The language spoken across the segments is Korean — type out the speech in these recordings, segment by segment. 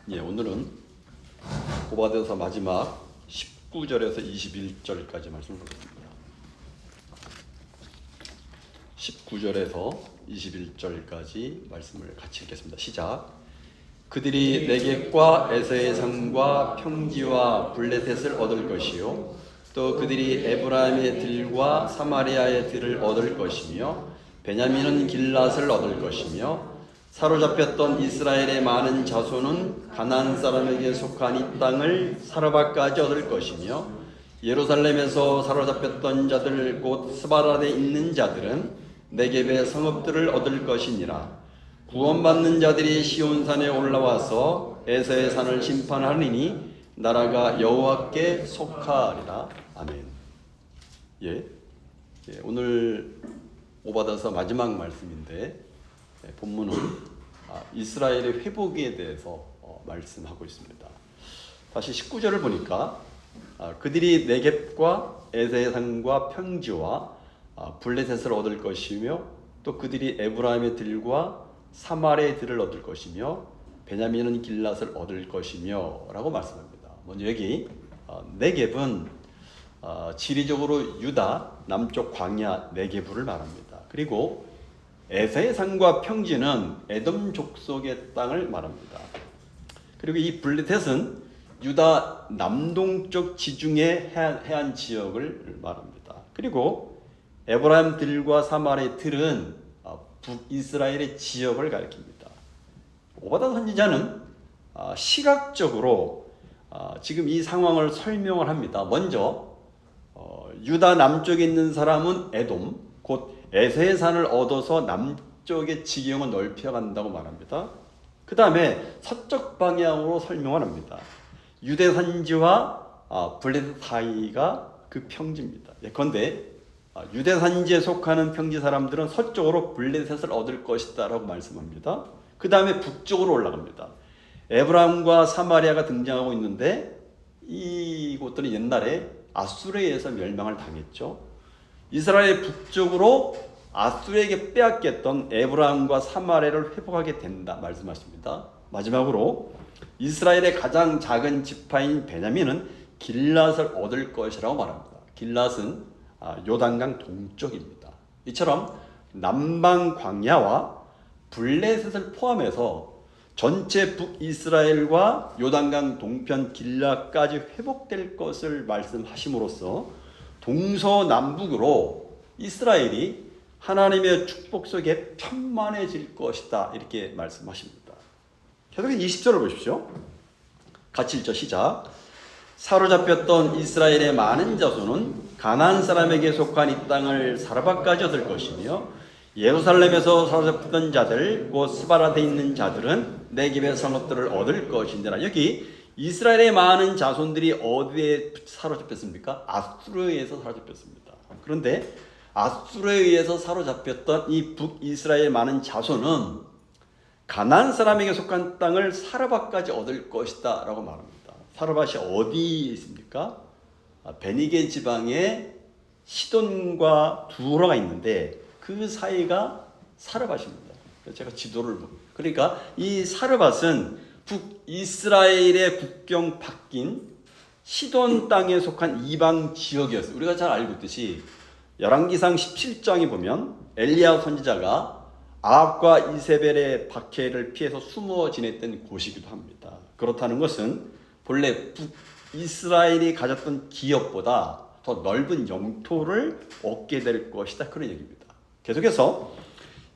오늘은 고바되서 마지막 19절에서 21절까지 말씀을 보겠습니다. 19절에서 21절까지 말씀을 같이 읽겠습니다. 시작. 그들이 네겝과 에서의 산과 평지와 블레셋을 얻을 것이요 또 그들이 에브라임의 들과 사마리아의 들을 얻을 것이며 베냐민은 길랏을 얻을 것이며 사로잡혔던 이스라엘의 많은 자손은 가나안 사람에게 속한 이 땅을 사르바까지 얻을 것이며 예루살렘에서 사로잡혔던 자들 곧 스바라에 있는 자들은 네겝의 성읍들을 얻을 것이니라. 구원받는 자들이 시온산에 올라와서 에서의 산을 심판하리니 나라가 여호와께 속하리라. 아멘. 오늘 오바다서 마지막 말씀인데 본문은 이스라엘의 회복에 대해서 말씀하고 있습니다. 다시 19절을 보니까 그들이 네겝과 에서의 산과 평지와 블레셋을 얻을 것이며 또 그들이 에브라임의 들과 사마리아의 들을 얻을 것이며 베냐민은 길랏을 얻을 것이며 라고 말씀합니다. 먼저 여기 네겝은 지리적으로 유다 남쪽 광야 네겝을 말합니다. 그리고 에서의 산과 평지는 에돔 족속의 땅을 말합니다. 그리고 이 블레셋은 유다 남동쪽 지중해 해안 지역을 말합니다. 그리고 에브라임 들과 사마리아의 들은 북이스라엘의 지역을 가리킵니다. 오바다 선지자는 시각적으로 지금 이 상황을 설명을 합니다. 먼저 유다 남쪽에 있는 사람은 에돔, 곧 에서의 산을 얻어서 남쪽의 지경을 넓혀간다고 말합니다. 그 다음에 서쪽 방향으로 설명을 합니다. 유대 산지와 블레셋 사이가 그 평지입니다. 예컨대 유대 산지에 속하는 평지 사람들은 서쪽으로 블레셋을 얻을 것이다 라고 말씀합니다. 그 다음에 북쪽으로 올라갑니다. 에브라임과 사마리아가 등장하고 있는데 이곳들은 옛날에 아수르에 의해서 멸망을 당했죠. 이스라엘 북쪽으로 아수르에게 빼앗겼던 에브라임과 사마리아를 회복하게 된다 말씀하십니다. 마지막으로 이스라엘의 가장 작은 지파인 베냐민은 길랏을 얻을 것이라고 말합니다. 길랏은 요단강 동쪽입니다. 이처럼 남방 광야와 블레셋을 포함해서 전체 북이스라엘과 요단강 동편 길랏까지 회복될 것을 말씀하심으로써 동서남북으로 이스라엘이 하나님의 축복 속에 편만해질 것이다 이렇게 말씀하십니다. 계속해서 20절을 보십시오. 같이 읽죠. 시작. 사로잡혔던 이스라엘의 많은 자손은 가나안 사람에게 속한 이 땅을 사르바까지 얻을 것이며 예루살렘에서 사로잡혔던 자들 곧 스바라에 있는 자들은 네겝의 성읍들을 얻을 것인지라. 여기 이스라엘의 많은 자손들이 어디에 사로잡혔습니까? 아수르에 의해서 사로잡혔습니다. 그런데 아수르에 의해서 사로잡혔던 이 북이스라엘 많은 자손은 가나안 사람에게 속한 땅을 사르바까지 얻을 것이다 라고 말합니다. 사르밧이 어디에 있습니까? 베니게 지방에 시돈과 두로가 있는데 그 사이가 사르밧입니다. 제가 지도를 그러니까 이 사르밧은 북이스라엘의 국경 바뀐 시돈 땅에 속한 이방 지역이었어요. 우리가 잘 알고 있듯이 열왕기상 17장에 보면 엘리야 선지자가 아합과 이세벨의 박해를 피해서 숨어 지냈던 곳이기도 합니다. 그렇다는 것은 본래 북이스라엘이 가졌던 기업보다 더 넓은 영토를 얻게 될 것이다 그런 얘기입니다. 계속해서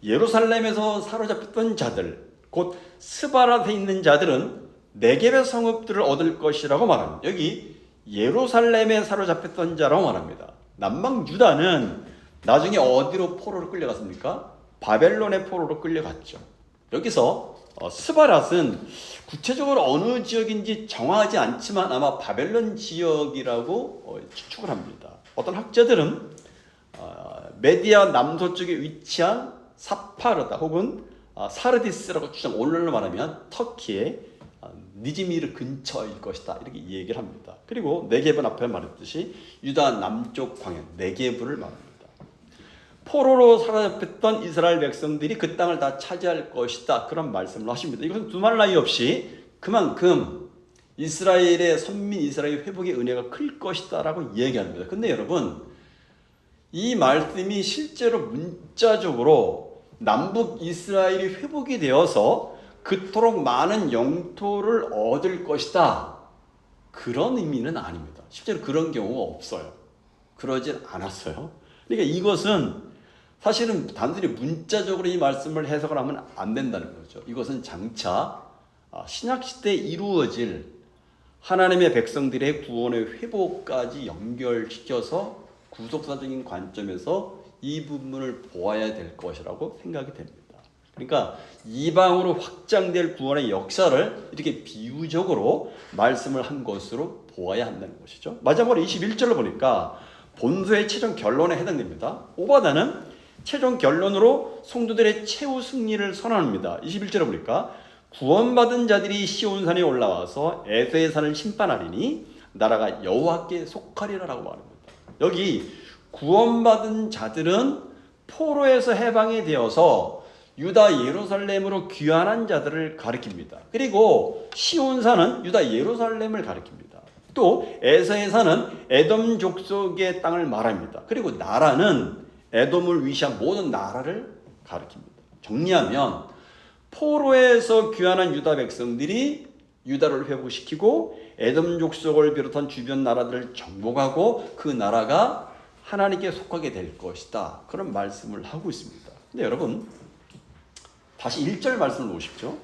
예루살렘에서 사로잡혔던 자들 곧 스바라에 있는 자들은 네겝의 성읍들을 얻을 것이라고 말합니다. 여기 예루살렘에 사로잡혔던 자라고 말합니다. 남방 유다는 나중에 어디로 포로로 끌려갔습니까? 바벨론의 포로로 끌려갔죠. 여기서 스바랏은 구체적으로 어느 지역인지 정하지 않지만 아마 바벨론 지역이라고 추측을 합니다. 어떤 학자들은 메디아 남서쪽에 위치한 사파르다 혹은 사르디스라고 추정, 오늘로 말하면 터키의 니즈미르 근처일 것이다 이렇게 얘기를 합니다. 그리고 네겝은 앞에 말했듯이 유다 남쪽 광야 네겝을 말합니다. 포로로 사로잡혔던 이스라엘 백성들이 그 땅을 다 차지할 것이다 그런 말씀을 하십니다. 이것은 두말 나위 없이 그만큼 이스라엘의 선민 이스라엘 회복의 은혜가 클 것이다라고 얘기합니다. 근데 여러분, 이 말씀이 실제로 문자적으로 남북 이스라엘이 회복이 되어서 그토록 많은 영토를 얻을 것이다, 그런 의미는 아닙니다. 실제로 그런 경우가 없어요. 그러질 않았어요. 그러니까 이것은 사실은 단순히 문자적으로 이 말씀을 해석을 하면 안 된다는 거죠. 이것은 장차 신약시대에 이루어질 하나님의 백성들의 구원의 회복까지 연결시켜서 구속사적인 관점에서 이 부분을 보아야 될 것이라고 생각이 됩니다. 그러니까 이방으로 확장될 구원의 역사를 이렇게 비유적으로 말씀을 한 것으로 보아야 한다는 것이죠. 마지막으로 21절을 보니까 본서의 최종 결론에 해당됩니다. 오바다는 최종 결론으로 성도들의 최후 승리를 선언합니다. 21절을 보니까 구원받은 자들이 시온산에 올라와서 에서의 산을 심판하리니 나라가 여호와께 속하리라라고 말합니다. 여기 구원받은 자들은 포로에서 해방이 되어서 유다 예루살렘으로 귀환한 자들을 가리킵니다. 그리고 시온산은 유다 예루살렘을 가리킵니다. 또 에서의 산은 에돔 족속의 땅을 말합니다. 그리고 나라는 에돔을 위시한 모든 나라를 가리킵니다. 정리하면 포로에서 귀환한 유다 백성들이 유다를 회복시키고 에돔 족속을 비롯한 주변 나라들을 정복하고 그 나라가 하나님께 속하게 될 것이다, 그런 말씀을 하고 있습니다. 근데 여러분, 다시 1절 말씀을 보십시오.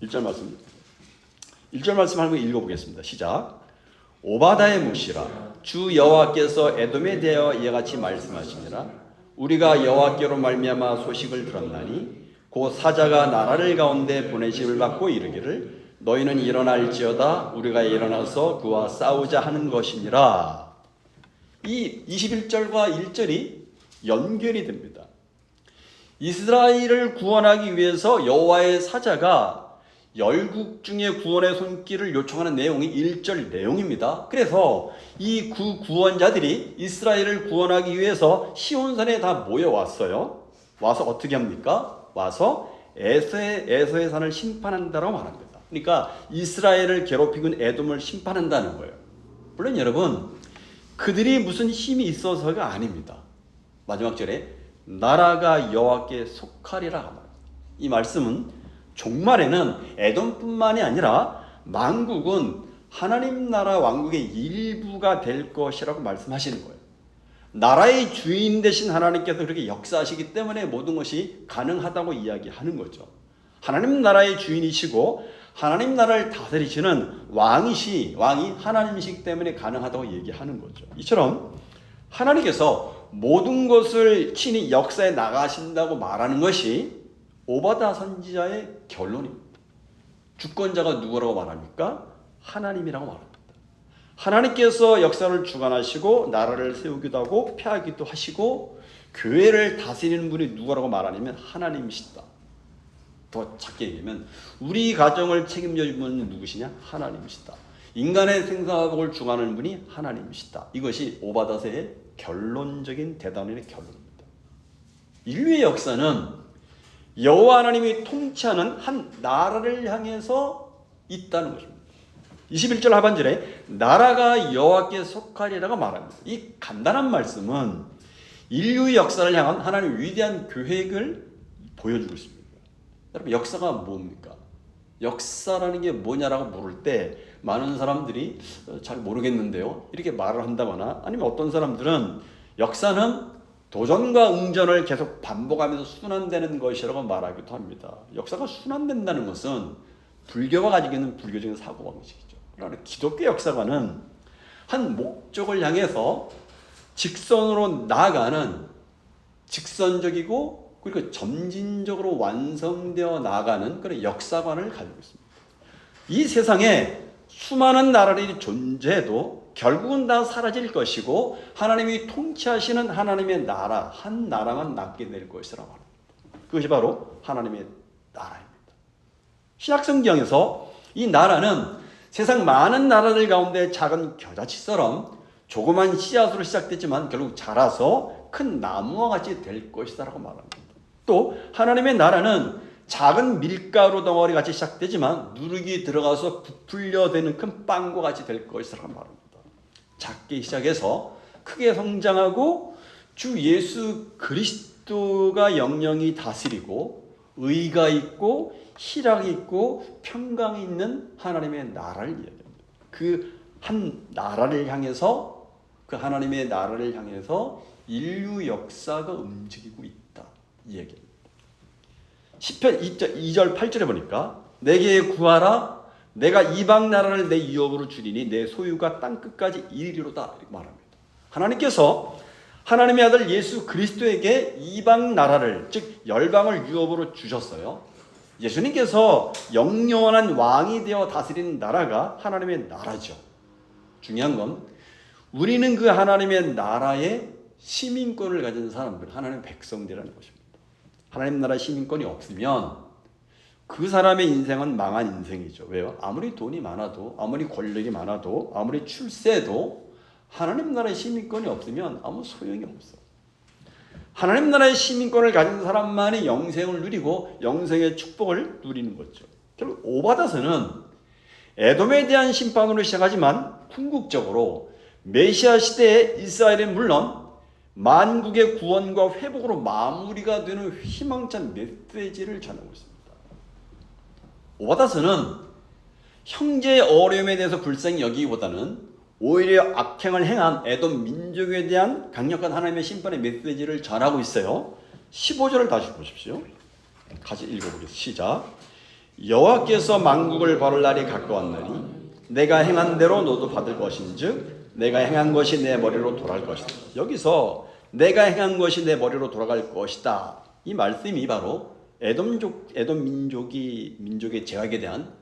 1절 말씀 한번 읽어보겠습니다. 시작. 오바다의 묵시라. 주 여호와께서 에돔에 대하여 이와 같이 말씀하시니라. 우리가 여호와께로 말미암아 소식을 들었나니 곧 사자가 나라를 가운데 보내심을 받고 이르기를 너희는 일어날지어다 우리가 일어나서 그와 싸우자 하는 것이니라. 이 21절과 1절이 연결이 됩니다. 이스라엘을 구원하기 위해서 여호와의 사자가 열국 중에 구원의 손길을 요청하는 내용이 1절 내용입니다. 그래서 이 구원자들이 이스라엘을 구원하기 위해서 시온산에 다 모여왔어요. 와서 어떻게 합니까? 와서 에서의 산을 심판한다고 말합니다. 그러니까 이스라엘을 괴롭히고 있는 에돔을 심판한다는 거예요. 물론 여러분, 그들이 무슨 힘이 있어서가 아닙니다. 마지막 절에 나라가 여호와께 속하리라 합니다. 이 말씀은 종말에는 에돔뿐만이 아니라 만국은 하나님 나라 왕국의 일부가 될 것이라고 말씀하시는 거예요. 나라의 주인 되신 하나님께서 그렇게 역사하시기 때문에 모든 것이 가능하다고 이야기하는 거죠. 하나님 나라의 주인이시고 하나님 나라를 다스리시는 왕이 하나님이시기 때문에 가능하다고 얘기하는 거죠. 이처럼 하나님께서 모든 것을 친히 역사에 나가신다고 말하는 것이 오바다 선지자의 결론입니다. 주권자가 누구라고 말합니까? 하나님이라고 말합니다. 하나님께서 역사를 주관하시고 나라를 세우기도 하고 폐하기도 하시고 교회를 다스리는 분이 누구라고 말하냐면 하나님이시다. 더 작게 얘기하면 우리 가정을 책임져 주는 분은 누구시냐? 하나님이시다. 인간의 생사화복을 주관하는 분이 하나님이시다. 이것이 오바다서의 결론적인 대단원의 결론입니다. 인류의 역사는 여호와 하나님이 통치하는 한 나라를 향해서 있다는 것입니다. 21절 하반절에 나라가 여호와께 속하리라고 말합니다. 이 간단한 말씀은 인류의 역사를 향한 하나님의 위대한 계획을 보여주고 있습니다. 여러분, 역사가 뭡니까? 역사라는 게 뭐냐라고 물을 때 많은 사람들이 잘 모르겠는데요, 이렇게 말을 한다거나, 아니면 어떤 사람들은 역사는 도전과 응전을 계속 반복하면서 순환되는 것이라고 말하기도 합니다. 역사가 순환된다는 것은 불교가 가지고 있는 불교적인 사고방식이죠. 그러나 기독교 역사관은 한 목적을 향해서 직선으로 나아가는, 직선적이고 그리고 점진적으로 완성되어 나아가는 그런 역사관을 가지고 있습니다. 이 세상에 수많은 나라들이 존재해도 결국은 다 사라질 것이고 하나님이 통치하시는 하나님의 나라, 한 나라만 남게 될 것이라고 합니다. 그것이 바로 하나님의 나라입니다. 신약성경에서 이 나라는 세상 많은 나라들 가운데 작은 겨자치처럼 조그만 씨앗으로 시작됐지만 결국 자라서 큰 나무와 같이 될 것이다라고 말합니다. 또 하나님의 나라는 작은 밀가루 덩어리 같이 시작되지만 누룩이 들어가서 부풀려 되는 큰 빵과 같이 될 것이라고 말합니다. 작게 시작해서 크게 성장하고 주 예수 그리스도가 영영이 다스리고 의가 있고 희락이 있고 평강이 있는 하나님의 나라를 이야기합니다. 그 한 나라를 향해서, 그 하나님의 나라를 향해서 인류 역사가 움직이고 있다, 이 얘기입니다. 시편 2절 8절에 보니까 내게 구하라, 내가 이방 나라를 내 유업으로 주리니 내 소유가 땅끝까지 이르리로다, 이렇게 말합니다. 하나님께서 하나님의 아들 예수 그리스도에게 이방 나라를, 즉 열방을 유업으로 주셨어요. 예수님께서 영원한 왕이 되어 다스리는 나라가 하나님의 나라죠. 중요한 건 우리는 그 하나님의 나라의 시민권을 가진 사람들, 하나님의 백성들이라는 것입니다. 하나님 나라 시민권이 없으면 그 사람의 인생은 망한 인생이죠. 왜요? 아무리 돈이 많아도, 아무리 권력이 많아도, 아무리 출세도 하나님 나라의 시민권이 없으면 아무 소용이 없어. 하나님 나라의 시민권을 가진 사람만이 영생을 누리고 영생의 축복을 누리는 거죠. 결국 오바다서는 에돔에 대한 심판으로 시작하지만 궁극적으로 메시아 시대에 이스라엘은 물론 만국의 구원과 회복으로 마무리가 되는 희망찬 메시지를 전하고 있습니다. 오바다서는 형제의 어려움에 대해서 불쌍히 여기기보다는 오히려 악행을 행한 에돔 민족에 대한 강력한 하나님의 심판의 메시지를 전하고 있어요. 15절을 다시 보십시오. 같이 읽어보겠습니다. 시작. 여호와께서 만국을 벌할 날이 가까웠나니 내가 행한 대로 너도 받을 것인즉 내가 행한 것이 내 머리로 돌아갈 것이다. 여기서 내가 행한 것이 내 머리로 돌아갈 것이다, 이 말씀이 바로 에돔 민족의 제약에 대한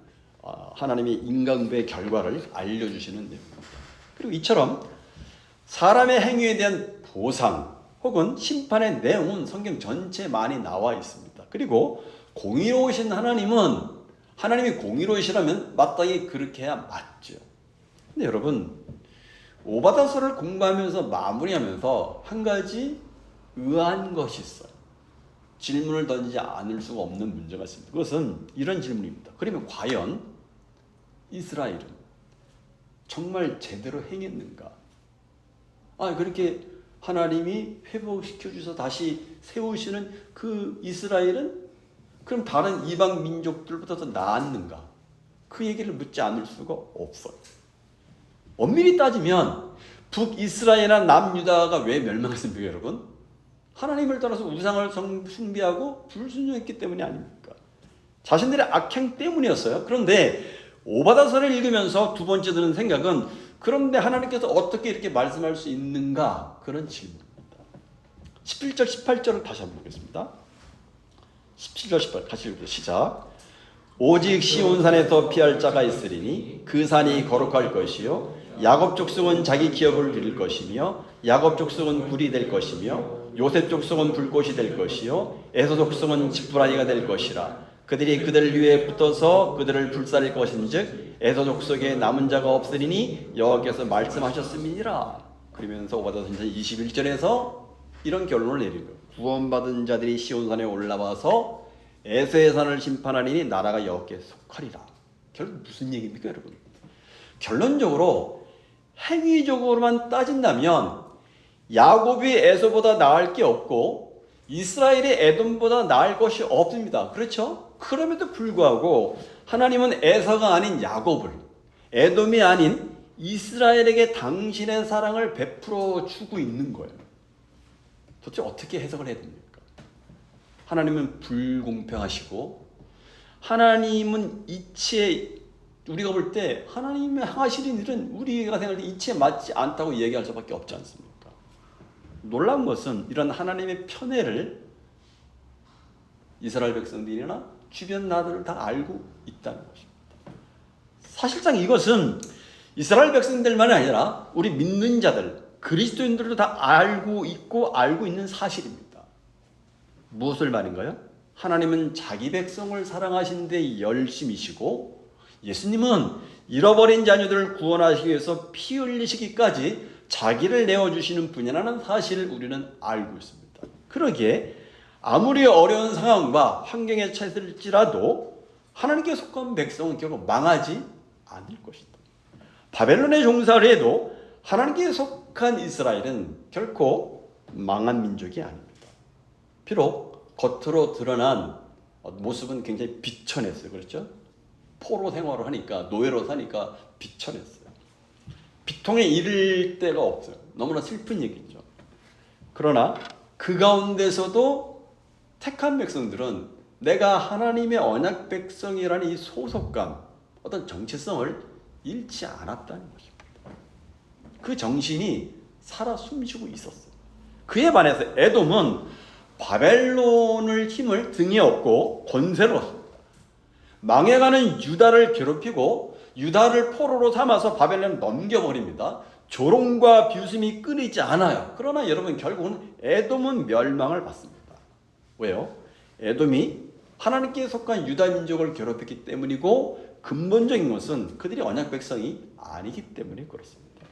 하나님의 인간부의 결과를 알려주시는 내용입니다. 그리고 이처럼 사람의 행위에 대한 보상 혹은 심판의 내용은 성경 전체에 많이 나와 있습니다. 그리고 공의로우신 하나님이 공의로우시라면 마땅히 그렇게 해야 맞죠. 근데 여러분, 오바다서를 공부하면서 마무리하면서 한 가지 의아한 것이 있어요. 질문을 던지지 않을 수가 없는 문제가 있습니다. 그것은 이런 질문입니다. 그러면 과연 이스라엘은 정말 제대로 행했는가? 그렇게 하나님이 회복시켜 주셔서 다시 세우시는 그 이스라엘은 그럼 다른 이방 민족들보다 더 나았는가? 그 얘기를 묻지 않을 수가 없어요. 엄밀히 따지면 북이스라엘이나 남유다가 왜 멸망했습니까, 여러분? 하나님을 따라서 우상을 숭배하고 불순종했기 때문이 아닙니까? 자신들의 악행 때문이었어요. 그런데 오바다서를 읽으면서 두 번째 드는 생각은, 그런데 하나님께서 어떻게 이렇게 말씀할 수 있는가? 그런 질문입니다. 17절 18절을 다시 한번 보겠습니다. 17절 18절 같이 읽어보세요. 시작. 오직 시온산에서 피할 자가 있으리니 그 산이 거룩할 것이요 야곱 족속은 자기 기업을 드릴 것이며 야곱 족속은 불이 될 것이며 요셉 족속은 불꽃이 될 것이요 에서 족속은 지푸라기가 될 것이라. 그들이 그들 위에 붙어서 그들을 불살릴 것인즉 에서 족속에 남은 자가 없으리니 여호와께서 말씀하셨음이니라. 그러면서 오바다서 21절에서 이런 결론을 내린 거예요. 구원받은 자들이 시온산에 올라와서 에서의 산을 심판하리니 나라가 여호와께 속하리라. 결국 무슨 얘기입니까, 여러분? 결론적으로 행위적으로만 따진다면 야곱이 에서보다 나을 게 없고 이스라엘이 에돔보다 나을 것이 없습니다. 그렇죠? 그럼에도 불구하고 하나님은 에서가 아닌 야곱을, 에돔이 아닌 이스라엘에게 당신의 사랑을 베풀어 주고 있는 거예요. 도대체 어떻게 해석을 해야 됩니까? 하나님은 불공평하시고 하나님은 이치에, 우리가 볼 때 하나님이 하시는 일은 우리가 생각할 때 이치에 맞지 않다고 얘기할 수밖에 없지 않습니까? 놀라운 것은 이런 하나님의 편애를 이스라엘 백성들이나 주변 나라들을 다 알고 있다는 것입니다. 사실상 이것은 이스라엘 백성들만이 아니라 우리 믿는 자들, 그리스도인들도 다 알고 있고 알고 있는 사실입니다. 무엇을 말인가요? 하나님은 자기 백성을 사랑하신 데 열심이시고 예수님은 잃어버린 자녀들을 구원하시기 위해서 피 흘리시기까지 자기를 내어주시는 분이라는 사실을 우리는 알고 있습니다. 그러기에 아무리 어려운 상황과 환경에 처했을지라도 하나님께 속한 백성은 결국 망하지 않을 것이다. 바벨론에 종살이 해도 하나님께 속한 이스라엘은 결코 망한 민족이 아닙니다. 비록 겉으로 드러난 모습은 굉장히 비천했어요. 그렇죠? 포로 생활을 하니까, 노예로 사니까 비천했어요. 비통에 이를 데가 없어요. 너무나 슬픈 얘기죠. 그러나 그 가운데서도 택한 백성들은 내가 하나님의 언약 백성이라는 이 소속감, 어떤 정체성을 잃지 않았다는 것입니다. 그 정신이 살아 숨쉬고 있었어요. 그에 반해서 에돔은 바벨론을 힘을 등에 업고 권세를 얻습니다. 망해가는 유다를 괴롭히고 유다를 포로로 삼아서 바벨론을 넘겨버립니다. 조롱과 비웃음이 끊이지 않아요. 그러나 여러분 결국은 에돔은 멸망을 받습니다. 왜요? 에돔이 하나님께 속한 유다 민족을 괴롭혔기 때문이고 근본적인 것은 그들이 언약 백성이 아니기 때문에 그렇습니다.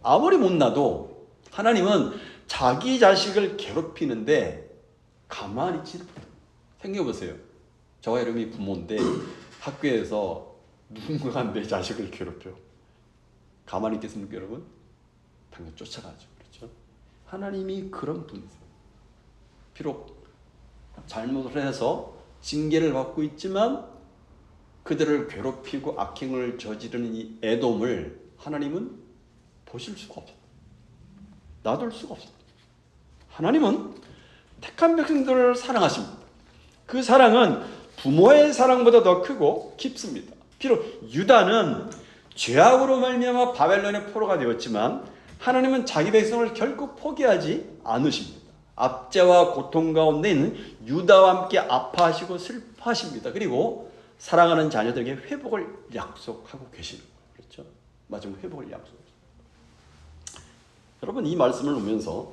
아무리 못나도 하나님은 자기 자식을 괴롭히는데 가만히 있지는 못해요. 생각해보세요. 저와 여러분이 부모인데 학교에서 누군가가 내 자식을 괴롭혀. 가만히 있겠습니까, 여러분? 당연히 쫓아가죠. 그렇죠? 하나님이 그런 분이세요. 비록 잘못을 해서 징계를 받고 있지만 그들을 괴롭히고 악행을 저지르는 이 에돔을 하나님은 보실 수가 없어요. 놔둘 수가 없어요. 하나님은 택한 백성들을 사랑하십니다. 그 사랑은 부모의 사랑보다 더 크고 깊습니다. 비록 유다는 죄악으로 말미암아 바벨론의 포로가 되었지만 하나님은 자기 백성을 결코 포기하지 않으십니다. 압제와 고통 가운데 있는 유다와 함께 아파하시고 슬퍼하십니다. 그리고 사랑하는 자녀들에게 회복을 약속하고 계시는 거예요. 그렇죠? 마지막 회복을 약속하죠. 여러분 이 말씀을 보면서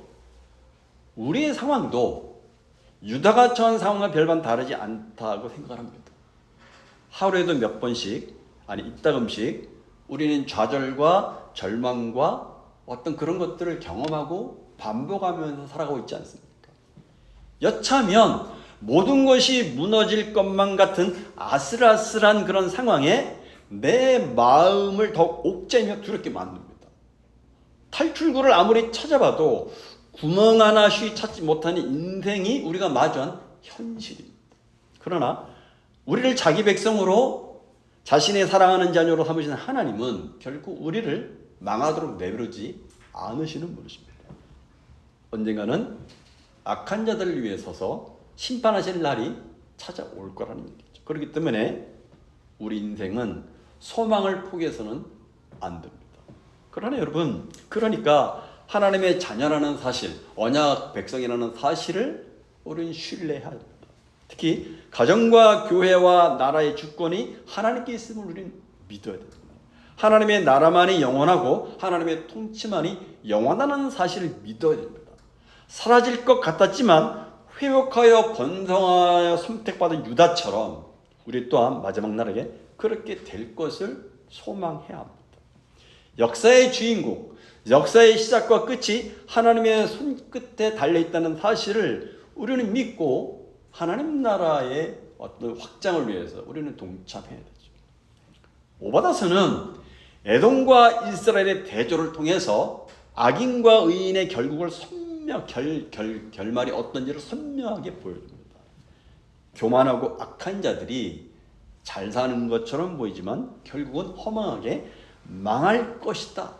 우리의 상황도 유다가 처한 상황과 별반 다르지 않다고 생각합니다. 하루에도 몇 번씩, 아니 이따금씩 우리는 좌절과 절망과 어떤 그런 것들을 경험하고 반복하면서 살아가고 있지 않습니까? 여차하면 모든 것이 무너질 것만 같은 아슬아슬한 그런 상황에 내 마음을 더욱 옥죄며 두렵게 만듭니다. 탈출구를 아무리 찾아봐도 구멍 하나씩 찾지 못하는 인생이 우리가 마주한 현실입니다. 그러나 우리를 자기 백성으로 자신의 사랑하는 자녀로 삼으신 하나님은 결국 우리를 망하도록 내버리지 않으시는 분이십니다. 언젠가는 악한 자들을 위해 서서 심판하실 날이 찾아올 거라는 얘기죠. 그렇기 때문에 우리 인생은 소망을 포기해서는 안 됩니다. 그러나 여러분, 그러니까 하나님의 자녀라는 사실, 언약 백성이라는 사실을 우리는 신뢰해야 합니다. 특히 가정과 교회와 나라의 주권이 하나님께 있음을 우리는 믿어야 됩니다. 하나님의 나라만이 영원하고 하나님의 통치만이 영원하다는 사실을 믿어야 됩니다. 사라질 것 같았지만 회복하여 번성하여 선택받은 유다처럼 우리 또한 마지막 날에 그렇게 될 것을 소망해야 합니다. 역사의 주인공, 역사의 시작과 끝이 하나님의 손끝에 달려있다는 사실을 우리는 믿고 하나님 나라의 어떤 확장을 위해서 우리는 동참해야 되죠. 오바다서는 에돔과 이스라엘의 대조를 통해서 악인과 의인의 결국을 결말이 어떤지를 선명하게 보여줍니다. 교만하고 악한 자들이 잘 사는 것처럼 보이지만 결국은 허망하게 망할 것이다.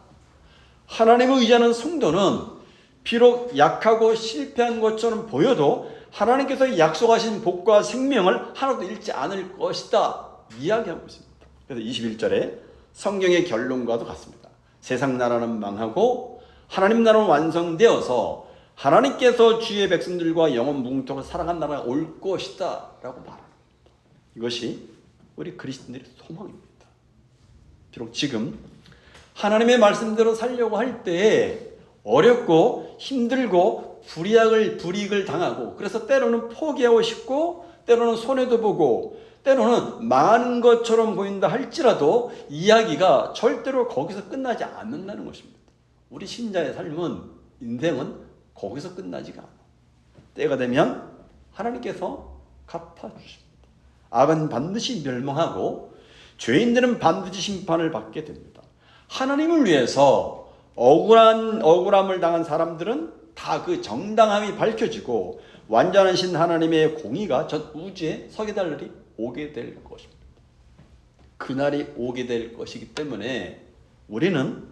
하나님을 의지하는 성도는 비록 약하고 실패한 것처럼 보여도 하나님께서 약속하신 복과 생명을 하나도 잃지 않을 것이다 이야기하고 있습니다. 그래서 21절에 성경의 결론과도 같습니다. 세상 나라는 망하고 하나님 나라는 완성되어서 하나님께서 주의 백성들과 영원 무궁토록 살아간 나라가 올 것이다 라고 말합니다. 이것이 우리 그리스도인들의 소망입니다. 비록 지금 하나님의 말씀대로 살려고 할 때에 어렵고 힘들고 불이익을 당하고 그래서 때로는 포기하고 싶고 때로는 손해도 보고 때로는 망하는 것처럼 보인다 할지라도 이야기가 절대로 거기서 끝나지 않는다는 것입니다. 우리 신자의 삶은 인생은 거기서 끝나지가 않아. 때가 되면 하나님께서 갚아주십니다. 악은 반드시 멸망하고 죄인들은 반드시 심판을 받게 됩니다. 하나님을 위해서 억울함을 당한 사람들은 다 그 정당함이 밝혀지고 완전하신 하나님의 공의가 전 우주에 서게 될 날이 오게 될 것입니다. 그날이 오게 될 것이기 때문에 우리는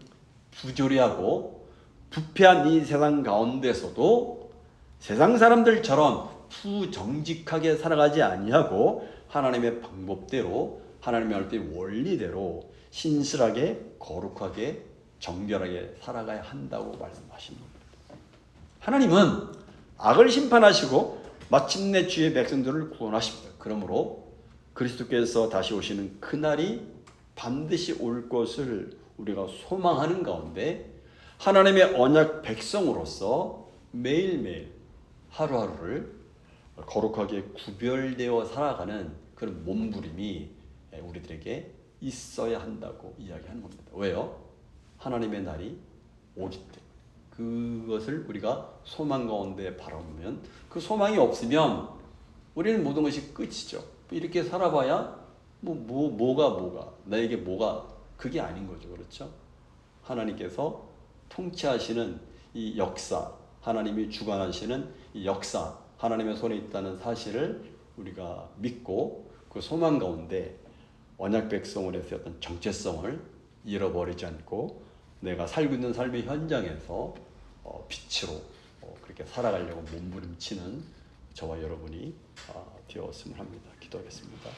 부조리하고 부패한 이 세상 가운데서도 세상 사람들처럼 부정직하게 살아가지 아니하고 하나님의 방법대로 하나님의 하나님의 원리대로 신실하게 거룩하게 정결하게 살아가야 한다고 말씀하십니다. 하나님은 악을 심판하시고 마침내 주의 백성들을 구원하십니다. 그러므로 그리스도께서 다시 오시는 그날이 반드시 올 것을 우리가 소망하는 가운데 하나님의 언약 백성으로서 매일매일 하루하루를 거룩하게 구별되어 살아가는 그런 몸부림이 우리들에게 있어야 한다고 이야기하는 겁니다. 왜요? 하나님의 날이 오기 때문에. 그것을 우리가 소망 가운데 바라보면 그 소망이 없으면 우리는 모든 것이 끝이죠. 이렇게 살아봐야 뭐가 나에게 뭐가 그게 아닌 거죠. 그렇죠? 하나님께서 통치하시는 이 역사, 하나님이 주관하시는 이 역사, 하나님의 손에 있다는 사실을 우리가 믿고 그 소망 가운데 언약 백성으로서 어떤 정체성을 잃어버리지 않고 내가 살고 있는 삶의 현장에서 빛으로 그렇게 살아가려고 몸부림치는 저와 여러분이 되었으면 합니다. 기도하겠습니다.